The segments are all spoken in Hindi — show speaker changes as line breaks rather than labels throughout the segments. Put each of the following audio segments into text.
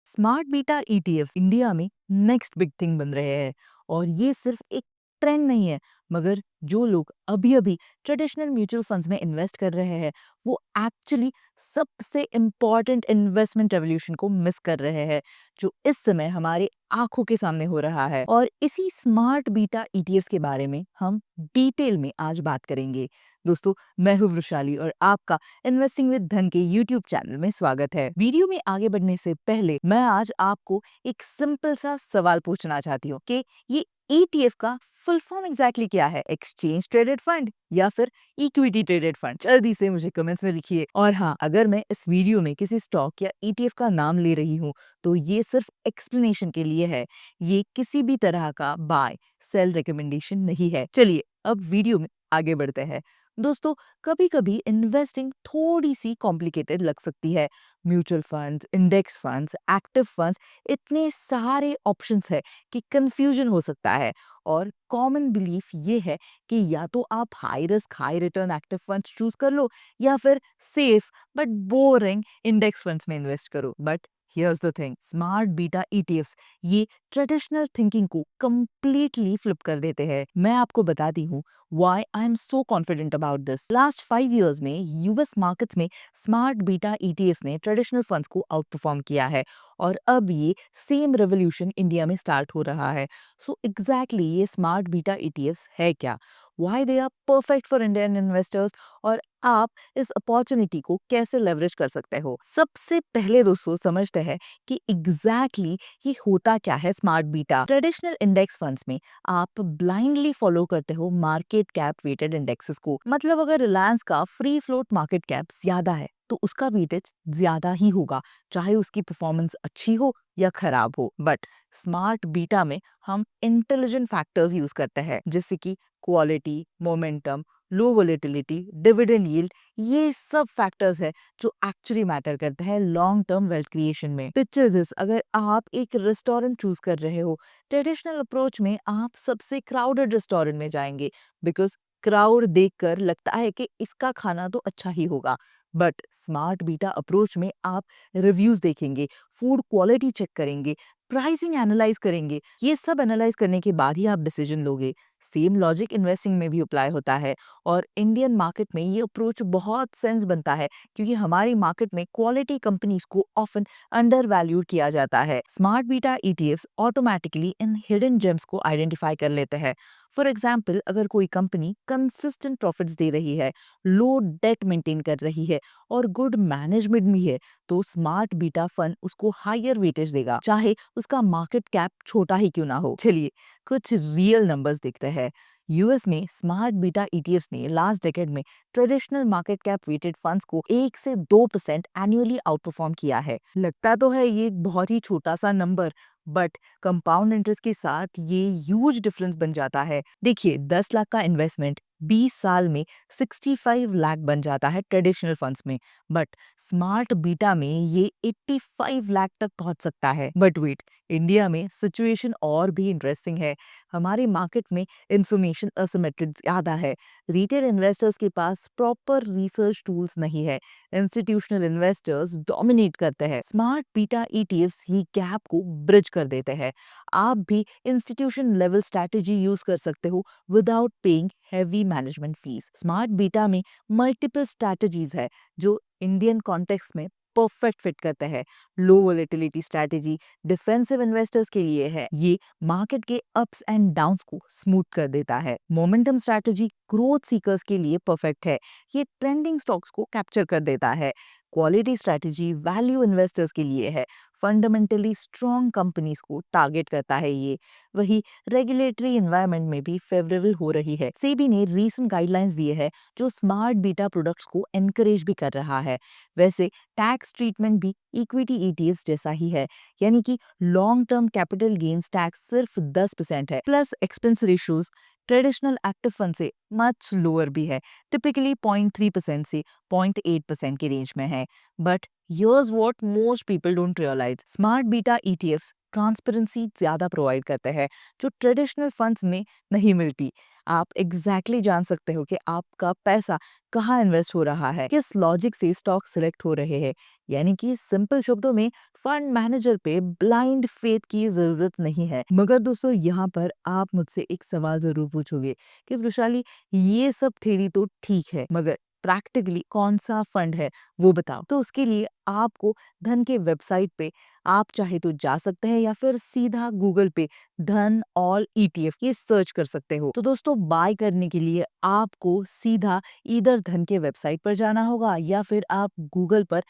स्मार्ट बीटा ईटीएफ्स इंडिया में नेक्स्ट बिग थिंग बन रहे हैं और ये सिर्फ एक ट्रेंड नहीं है, मगर जो लोग अभी अभी ट्रेडिशनल म्यूचुअल फंड्स में इन्वेस्ट कर रहे हैं वो एक्चुअली सबसे इम्पॉर्टेंट इन्वेस्टमेंट रेवोल्यूशन को मिस कर रहे हैं जो इस समय हमारे आंखों के सामने हो रहा है। और इसी स्मार्ट बीटा ईटीएफ्स के बारे में हम डिटेल में आज बात करेंगे। दोस्तों, मैं हूं वृशाली और आपका इन्वेस्टिंग विद धन के यूट्यूब चैनल में स्वागत है। वीडियो में आगे बढ़ने से पहले मैं आज आपको एक सिंपल सा सवाल पूछना चाहती हूँ कि ये ईटीएफ का फुल फॉर्म एग्जैक्टली क्या है? एक्सचेंज ट्रेडेड फंड या फिर इक्विटी ट्रेडेड फंड? जल्दी से मुझे कमेंट्स में लिखिए। और हाँ, अगर मैं इस वीडियो में किसी स्टॉक या ईटीएफ का नाम ले रही हूँ तो ये सिर्फ एक्सप्लेनेशन के लिए है, ये किसी भी तरह का बाय सेल रिकमेंडेशन नहीं है। चलिए अब वीडियो में आगे बढ़ते हैं। दोस्तों, कभी कभी इन्वेस्टिंग थोड़ी सी कॉम्प्लिकेटेड लग सकती है। Mutual funds, index funds, active funds, इतने सारे ऑप्शंस है कि कंफ्यूजन हो सकता है। और कॉमन बिलीफ ये है कि या तो आप high risk high return active funds choose कर लो या फिर safe but boring index funds में इन्वेस्ट करो। But here's the thing, smart beta ETFs ये ट्रेडिशनल थिंकिंग को कंप्लीटली फ्लिप कर देते हैं। मैं आपको बताती हूँ why I am so confident about this. Last 5 years में यूएस मार्केट्स में स्मार्ट बीटा ईटीएफ्स ने ट्रेडिशनल फंड्स को आउटपरफॉर्म किया है और अब ये सेम रेवोल्यूशन इंडिया में स्टार्ट हो रहा है। सो एग्जैक्टली ये स्मार्ट बीटा ईटीएफ्स है क्या, why they are perfect for Indian investors और आप इस अपॉर्चुनिटी को कैसे लेवरेज कर सकते हो। सबसे पहले दोस्तों समझते हैं कि एग्जैक्टली ये होता क्या है। Smart beta traditional index funds में आप ब्लाइंडली फॉलो करते हो मार्केट कैप वेटेड इंडेक्सेस को। मतलब अगर रिलायंस का फ्री फ्लोट मार्केट कैप ज्यादा है तो उसका वेटेज ज्यादा ही होगा, चाहे उसकी परफॉर्मेंस अच्छी हो या खराब हो। बट स्मार्ट बीटा में हम इंटेलिजेंट फैक्टर्स यूज करते हैं जैसे कि क्वालिटी, मोमेंटम, लो वोलेटिलिटी, डिविडेंड यील्ड। ये सब फैक्टर्स है जो एक्चुअली मैटर करते हैं लॉन्ग टर्म वेल्थ क्रिएशन में। पिक्चर दिस, अगर आप एक रेस्टोरेंट चूज कर रहे हो, ट्रेडिशनल अप्रोच में आप सबसे क्राउडेड रेस्टोरेंट में जाएंगे बिकॉज क्राउड देखकर लगता है कि इसका खाना तो अच्छा ही होगा। बट स्मार्ट बीटा अप्रोच में आप रिव्यूज देखेंगे, फूड क्वालिटी चेक करेंगे, प्राइसिंग एनालाइज करेंगे। ये सब एनालाइज करने के बाद ही आप डिसीजन लोगे। सेम लॉजिक इन्वेस्टिंग में भी अप्लाई होता है और इंडियन मार्केट में ये अप्रोच बहुत सेंस बनता है क्योंकि हमारी मार्केट में क्वालिटी कंपनीज को ऑफन अंडर वैल्यूड किया जाता है। स्मार्ट बीटा ईटीएफ्स ऑटोमेटिकली इन हिडन जेम्स को आइडेंटिफाई कर लेते हैं। फॉर एग्जाम्पल, अगर कोई कंपनी कंसिस्टेंट प्रॉफिट्स दे रही है, लो डेट मेंटेन कर रही है और गुड मैनेजमेंट भी है, तो स्मार्ट बीटा फंड उसको हायर वेटेज देगा, चाहे उसका मार्केट कैप छोटा ही क्यों ना हो। चलिए कुछ रियल नंबर्स देखते हैं। यूएस में स्मार्ट बीटा ईटीएफ्स ने लास्ट डेकेड में traditional market cap weighted funds को 1 से 2% एनुअली आउटपरफॉर्म किया है। लगता तो है ये एक बहुत ही छोटा सा नंबर, बट कंपाउंड इंटरेस्ट के साथ ये ह्यूज डिफरेंस बन जाता है। देखिए, 10 लाख का इन्वेस्टमेंट 20 साल में 65 लाख बन जाता है ट्रेडिशनल फंड्स में, बट स्मार्ट बीटा में ये 85 लाख तक पहुंच सकता है। बट वेट, इंडिया में सिचुएशन और भी इंटरेस्टिंग है। हमारे मार्केट में इंफॉर्मेशन असिमेट्रिक ज्यादा है। रिटेल इन्वेस्टर्स के पास प्रॉपर रिसर्च टूल्स नहीं है, इंस्टीट्यूशनल इन्वेस्टर्स डोमिनेट करते हैं। स्मार्ट बीटा ईटीएफ्स ही गैप को ब्रिज कर देते हैं। आप भी इंस्टीट्यूशन लेवल स्ट्रैटेजी यूज कर सकते हो without paying heavy management fees. Smart beta में मल्टीपल स्ट्रैटेजीज है जो इंडियन कॉन्टेक्स्ट में परफेक्ट फिट करते हैं। लो वोलेटिलिटी स्ट्रैटेजी डिफेंसिव इन्वेस्टर्स के लिए है, ये मार्केट के अप्स एंड डाउन्स को स्मूथ कर देता है। मोमेंटम स्ट्रैटेजी ग्रोथ सीकर्स के लिए परफेक्ट है, ये ट्रेंडिंग स्टॉक्स को कैप्चर कर देता है। क्वालिटी स्ट्रैटेजी वैल्यू इन्वेस्टर्स के लिए है, फंडामेंटली स्ट्रॉन्ग कंपनीज को टारगेट करता है ये। वही रेगुलेटरी एनवायरनमेंट में भी फेवरेबल हो रही है। सेबी ने रीसेंट गाइडलाइंस दिए हैं जो स्मार्ट बीटा प्रोडक्ट्स को एनकरेज भी कर रहा है। वैसे टैक्स ट्रीटमेंट भी इक्विटी ईटीएफ्स जैसा ही है, यानी कि long term capital gains tax सिर्फ 10% है, plus expense ratios traditional active fund से मच लोअर भी है, टिपिकली 0.3% से 0.8% के रेंज में है। But here's what most people don't realise, smart beta ETFs transparency ज्यादा प्रोवाइड करते हैं जो ट्रेडिशनल फंड्स में नहीं मिलती। आप एग्जैक्टली जान सकते हो कि आपका पैसा कहाँ इन्वेस्ट हो रहा है, किस लॉजिक से स्टॉक सिलेक्ट हो रहे हैं। यानी कि सिंपल शब्दों में फंड मैनेजर पे ब्लाइंड फेथ की जरूरत नहीं है। मगर दोस्तों यहाँ पर आप मुझसे एक सवाल जरूर पूछोगे कि वृशाली, ये सब थ्योरी तो ठीक है, मगर प्रैक्टिकली कौन सा फंड है वो बताओ। तो उसके लिए आपको धन के वेबसाइट पे आप चाहे तो जा सकते हैं या फिर सीधा गूगल पे धन ऑल ईटीएफ ये सर्च कर सकते हो। तो दोस्तों बाय करने के लिए आपको सीधा इधर धन के वेबसाइट पर जाना होगा या फिर आप गूगल पर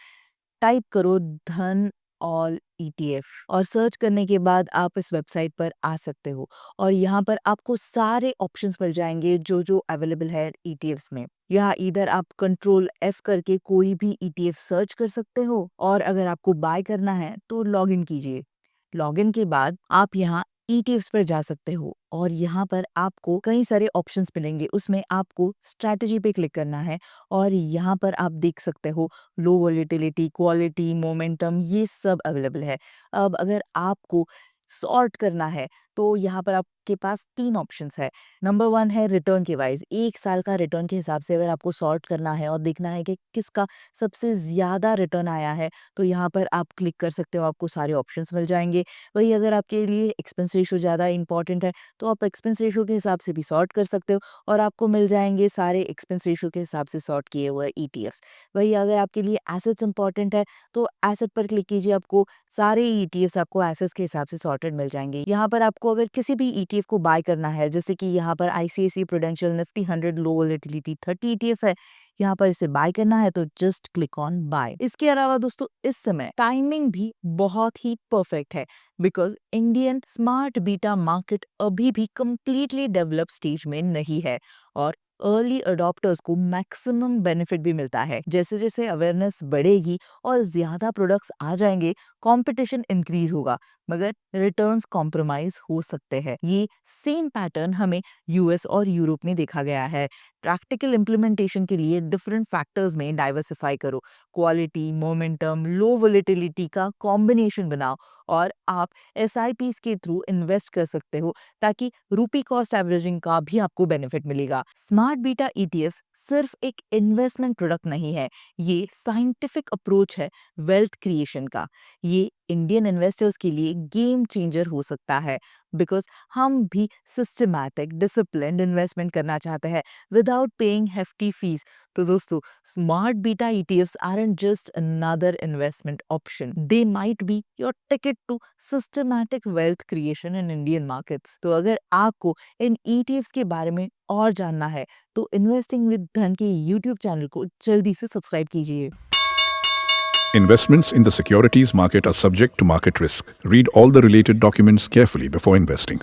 टाइप करो धन ऑल ईटीएफ और सर्च करने के बाद आप इस वेबसाइट पर आ सकते हो और यहाँ पर आपको सारे ऑप्शंस मिल जाएंगे जो जो अवेलेबल है ईटीएफ्स में। यहाँ इधर आप कंट्रोल एफ करके कोई भी ईटीएफ सर्च कर सकते हो और अगर आपको बाय करना है तो लॉग इन कीजिए। लॉगिन के बाद आप यहाँ ईटीएफ्स पर जा सकते हो और यहाँ पर आपको कई सारे ऑप्शंस मिलेंगे। उसमें आपको स्ट्रैटेजी पे क्लिक करना है और यहाँ पर आप देख सकते हो लो वोलेटिलिटी, क्वालिटी, मोमेंटम ये सब अवेलेबल है। अब अगर आपको सॉर्ट करना है तो यहाँ पर आपके पास 3 ऑप्शंस है। नंबर 1 है रिटर्न के वाइज, 1 साल का रिटर्न के हिसाब से अगर आपको सॉर्ट करना है और देखना है कि किसका सबसे ज़्यादा रिटर्न आया है तो यहाँ पर आप क्लिक कर सकते हो, आपको सारे ऑप्शंस मिल जाएंगे। वही अगर आपके लिए एक्सपेंस रेशियो ज़्यादा इंपॉर्टेंट है तो आप एक्सपेंस रेशियो के हिसाब से भी सॉर्ट कर सकते हो और आपको मिल जाएंगे सारे एक्सपेंस रेशियो के हिसाब से सॉर्ट किए हुए ईटीएफ्स। वही अगर आपके लिए एसेट्स इंपॉर्टेंट है तो एसेट पर क्लिक कीजिए, आपको सारे ईटीएफ्स आपको एसेट्स के हिसाब से सॉर्टेड मिल जाएंगे। यहाँ पर आपको अगर किसी भी ईटीएफ को बाय करना है, जैसे कि यहाँ पर आईसीआईसीआई प्रूडेंशियल निफ्टी 100 लो वोलेटिलिटी 30 ईटीएफ है, यहाँ पर इसे बाय करना है तो जस्ट क्लिक ऑन बाय। इसके अलावा दोस्तों इस समय टाइमिंग भी बहुत ही परफेक्ट है because Indian smart beta market अभी भी कंप्लीटली डेवलप स्टेज में नहीं है और अर्ली अडॉप्टर्स को मैक्सिमम बेनिफिट भी मिलता है। जैसे जैसे अवेयरनेस बढ़ेगी और ज्यादा प्रोडक्ट्स आ जाएंगे, कंपटीशन इंक्रीज होगा मगर रिटर्न्स कॉम्प्रोमाइज हो सकते हैं। ये सेम पैटर्न हमें यूएस और यूरोप में देखा गया है। प्रैक्टिकल इम्प्लीमेंटेशन के लिए डिफरेंट फैक्टर्स में डाइवर्सिफाई करो, क्वालिटी, मोमेंटम, लो वोलेटिलिटी का कॉम्बिनेशन बनाओ और आप एसआईपीस के थ्रू इन्वेस्ट कर सकते हो ताकि रूपी कॉस्ट एवरेजिंग का भी आपको बेनिफिट मिलेगा। स्मार्ट बीटा ईटीएफ्स सिर्फ एक इन्वेस्टमेंट प्रोडक्ट नहीं है, ये साइंटिफिक अप्रोच है वेल्थ क्रिएशन का। ये इंडियन इन्वेस्टर्स के लिए गेम चेंजर हो सकता है बिकॉज हम भी सिस्टमैटिक डिसिप्लिन्ड इन्वेस्टमेंट करना चाहते हैं विदाउट पेइंग हेफ्टी फीस। तो दोस्तों smart beta ETFs aren't just another investment option, they might be your ticket to systematic wealth creation in Indian markets। तो अगर आपको इन ETFs के बारे में और जानना है तो इन्वेस्टिंग विद धन के YouTube चैनल को जल्दी से सब्सक्राइब कीजिए।
Investments in the securities market are subject to market risk. Read all the related documents carefully before investing.